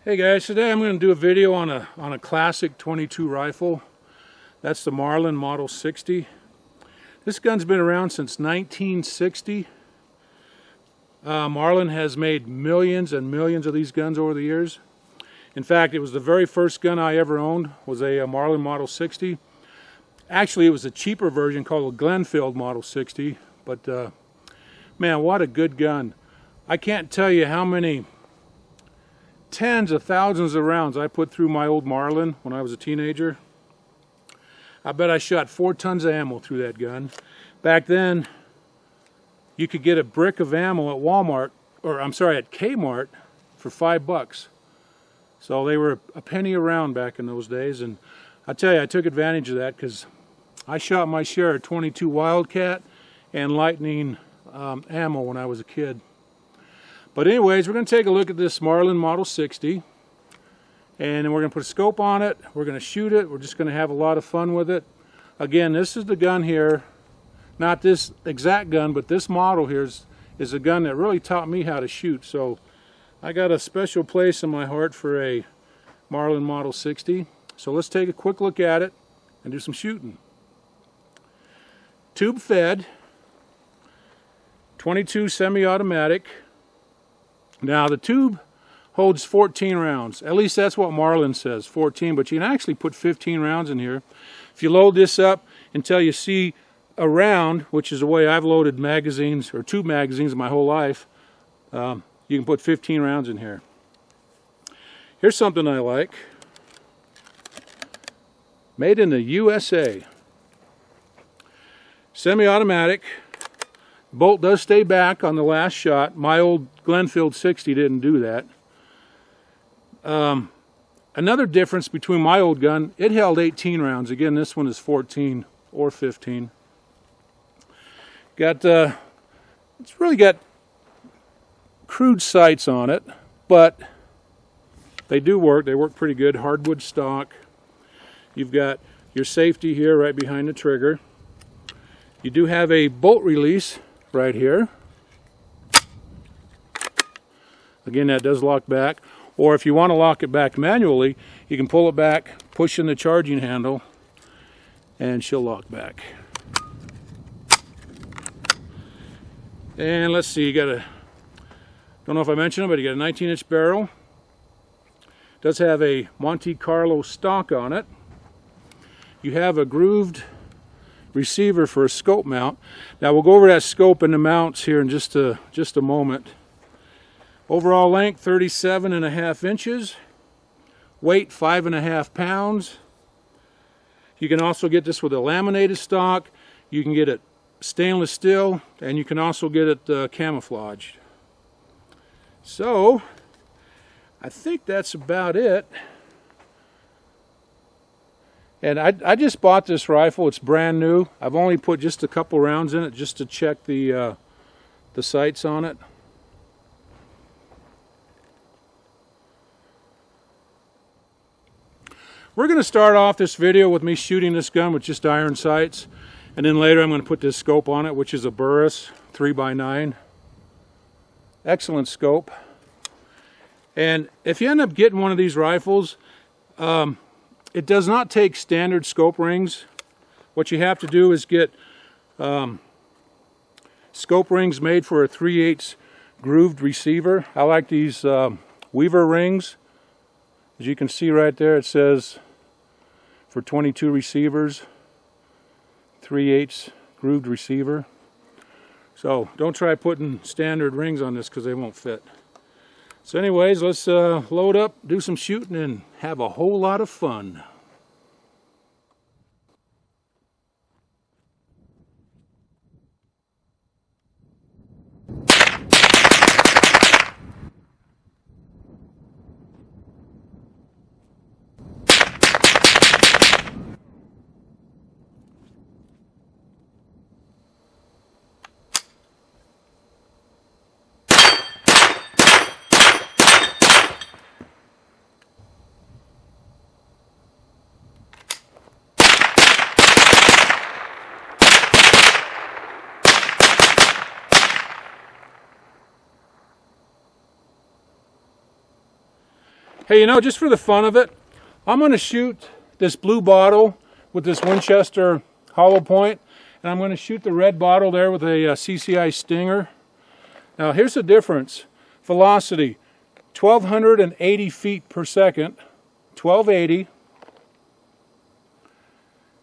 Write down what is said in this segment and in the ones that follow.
Hey guys, today I'm going to do a video on a classic 22 rifle. That's the Marlin Model 60. This gun's been around since 1960. Marlin has made millions and millions of these guns over the years. In fact, it was the very first gun I ever owned was a Marlin Model 60. Actually, it was a cheaper version called a Glenfield Model 60, but man, what a good gun. I can't tell you how many tens of thousands of rounds I put through my old Marlin when I was a teenager. I bet I shot 4 tons of ammo through that gun. Back then, you could get a brick of ammo at Walmart, or I'm sorry, at Kmart for $5. So they were a penny a round back in those days, and I tell you, I took advantage of that because I shot my share of 22 Wildcat and Lightning ammo when I was a kid. But anyways, we're going to take a look at this Marlin Model 60, and then we're going to put a scope on it. We're going to shoot it. We're just going to have a lot of fun with it. Again, this is the gun here, not this exact gun, but this model here is a gun that really taught me how to shoot. So I got a special place in my heart for a Marlin Model 60. So let's take a quick look at it and do some shooting. Tube fed, 22 semi-automatic. Now the tube holds 14 rounds. At least that's what Marlin says, 14, but you can actually put 15 rounds in here. If you load this up until you see a round, which is the way I've loaded magazines or tube magazines my whole life, you can put 15 rounds in here. Here's something I like. Made in the USA. Semi-automatic. Bolt does stay back on the last shot. My old Glenfield 60 didn't do that. Another difference between my old gun, it held 18 rounds. Again, this one is 14 or 15. It's really got crude sights on it, but they do work. They work pretty good. Hardwood stock. You've got your safety here right behind the trigger. You do have a bolt release right here. Again, that does lock back. Or if you want to lock it back manually, you can pull it back, push in the charging handle, and she'll lock back. And let's see, you got a, don't know if I mentioned it, but you got a 19-inch barrel. Does have a Monte Carlo stock on it. You have a grooved receiver for a scope mount. Now we'll go over that scope and the mounts here in just a moment. Overall length 37.5 inches. Weight 5.5 pounds. You can also get this with a laminated stock. You can get it stainless steel, and you can also get it camouflaged. So I think that's about it. And I just bought this rifle. It's brand new. I've only put just a couple rounds in it just to check the sights on it. We're going to start off this video with me shooting this gun with just iron sights. And then later I'm going to put this scope on it, which is a Burris 3x9. Excellent scope. And if you end up getting one of these rifles, it does not take standard scope rings. What you have to do is get scope rings made for a 3/8 grooved receiver. I like these Weaver rings. As you can see right there, it says for 22 receivers, 3/8 grooved receiver. So don't try putting standard rings on this because they won't fit. So anyways, let's load up, do some shooting, and have a whole lot of fun. Hey, you know, just for the fun of it, I'm going to shoot this blue bottle with this Winchester hollow point, and I'm going to shoot the red bottle there with a CCI Stinger. Now here's the difference. Velocity, 1,280 feet per second, 1280,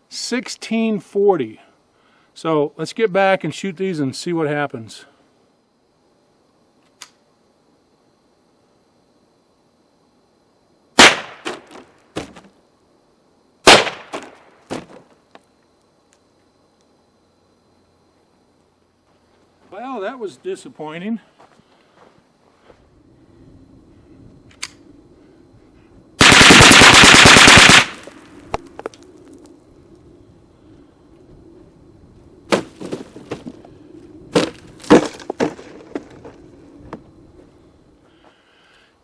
1640. So let's get back and shoot these and see what happens. Well, that was disappointing.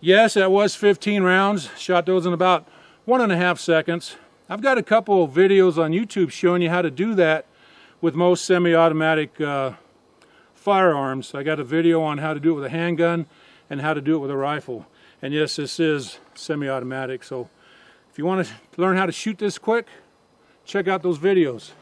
Yes, that was 15 rounds. Shot those in about 1.5 seconds. I've got a couple of videos on YouTube showing you how to do that with most semi-automatic firearms. I got a video on how to do it with a handgun and how to do it with a rifle. And yes, this is semi-automatic, so if you want to learn how to shoot this quick, check out those videos.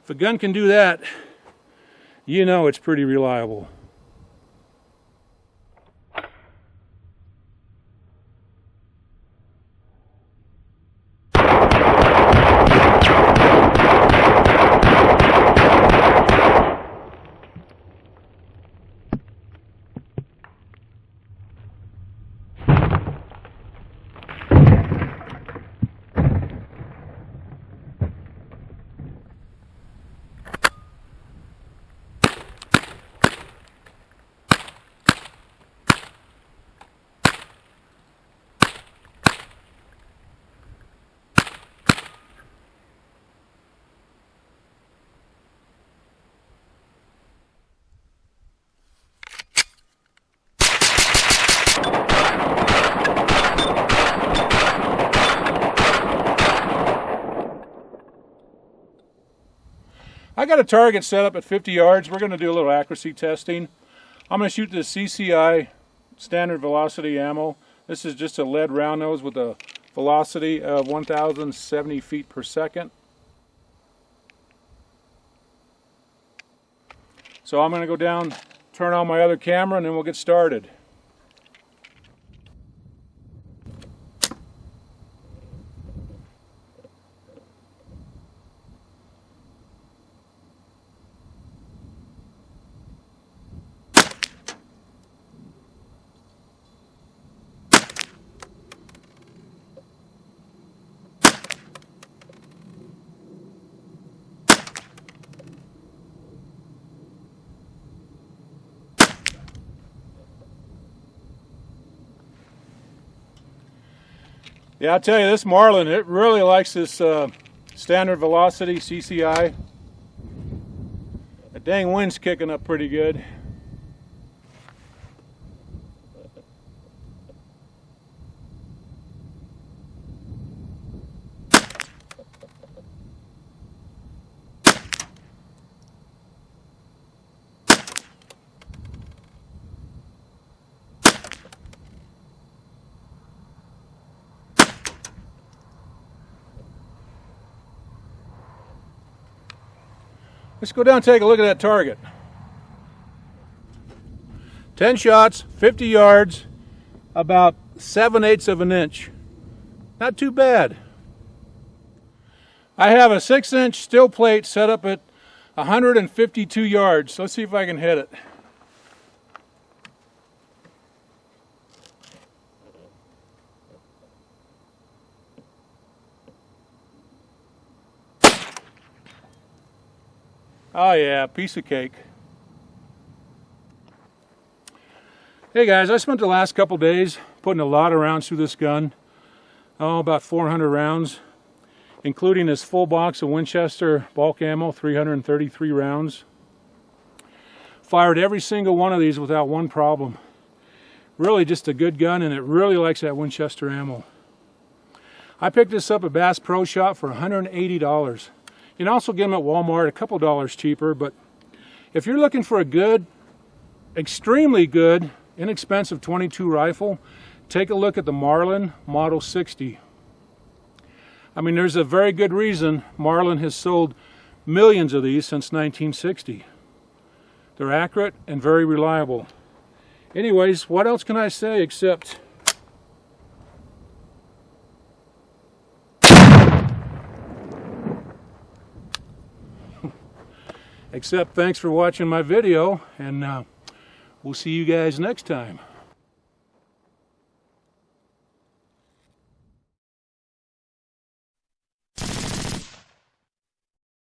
If a gun can do that, you know it's pretty reliable. I got a target set up at 50 yards. We're going to do a little accuracy testing. I'm going to shoot this CCI standard velocity ammo. This is just a lead round nose with a velocity of 1,070 feet per second. So I'm going to go down, turn on my other camera, and then we'll get started. Yeah, I'll tell you, this Marlin, it really likes this standard velocity CCI. The dang wind's kicking up pretty good. Let's go down and take a look at that target. 10 shots, 50 yards, about 7/8 of an inch. Not too bad. I have a 6-inch steel plate set up at 152 yards. Let's see if I can hit it. Oh yeah, piece of cake. Hey guys, I spent the last couple days putting a lot of rounds through this gun. Oh, about 400 rounds, including this full box of Winchester bulk ammo, 333 rounds. Fired every single one of these without one problem. Really just a good gun, and it really likes that Winchester ammo. I picked this up at Bass Pro Shop for $180. You can also get them at Walmart a couple dollars cheaper, but If you're looking for a good, extremely good, inexpensive .22 rifle, take a look at the Marlin Model 60. I mean, there's a very good reason Marlin has sold millions of these since 1960. They're accurate and very reliable. Anyways, what else can I say except thanks for watching my video, and we'll see you guys next time.